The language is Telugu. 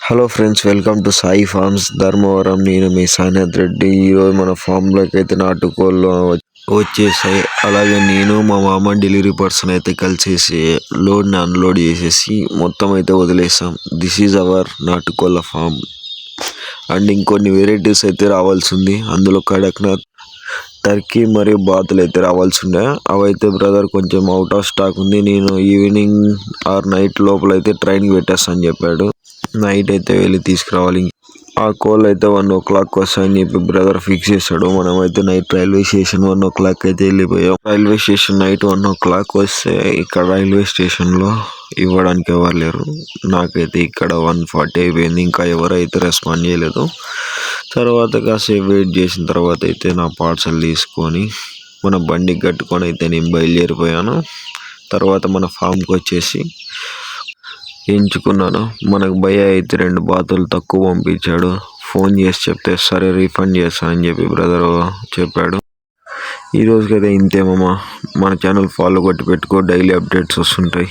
Hello friends, welcome to Sai farms Dharmavaram. నేను మీ సాయినాథ్ రెడ్డి. ఈరోజు మన ఫామ్లోకి అయితే నాటుకోళ్ళు వచ్చేసాయి. అలాగే నేను మా మామ డెలివరీ పర్సన్ అయితే కలిసేసి లోడ్ని అన్లోడ్ చేసేసి మొత్తం అయితే వదిలేసాం. దిస్ ఈజ్ అవర్ నాటుకోళ్ళ ఫామ్. అండ్ ఇంకొన్ని వెరైటీస్ అయితే రావాల్సి ఉంది. అందులో కడక్నాథ్, టర్కీ మరియు బాతులు అయితే రావాల్సి ఉండే. అవైతే బ్రదర్ కొంచెం అవుట్ ఆఫ్ స్టాక్ ఉంది. నేను ఈవినింగ్ ఆర్ నైట్ లోపల అయితే ట్రైన్కి పెట్టేస్తా అని చెప్పాడు. నైట్ అయితే వెళ్ళి తీసుకురావాలి. ఆ కోళ్ళు అయితే 1 o'clock వస్తాయని చెప్పి బ్రదర్ ఫిక్స్ చేశాడు. మనం అయితే నైట్ రైల్వే స్టేషన్ 1 o'clock అయితే వెళ్ళిపోయాం. రైల్వే స్టేషన్ నైట్ 1 o'clock వస్తే ఇక్కడ రైల్వే స్టేషన్లో ఇవ్వడానికి ఎవరు లేరు. నాకైతే ఇక్కడ 1:40 అయిపోయింది. ఇంకా ఎవరైతే రెస్పాండ్ చేయలేదు. తర్వాత కాసేపు వెయిట్ చేసిన తర్వాత అయితే నా పార్సల్ తీసుకొని మన బండికి కట్టుకొని అయితే నేను బయలుదేరిపోయాను. తర్వాత మన ఫామ్కి వచ్చేసి ఎంచుకున్నాను. మనకు భయ అయితే 2 బాతులు తక్కువ పంపించాడు. ఫోన్ చేసి చెప్తే సరే రీఫండ్ చేస్తానని చెప్పి బ్రదర్ చెప్పాడు. ఈ రోజుకైతే ఇంతేమమ్మా. మన ఛానల్ ఫాలో కొట్టి పెట్టుకో, డైలీ అప్డేట్స్ వస్తుంటాయి.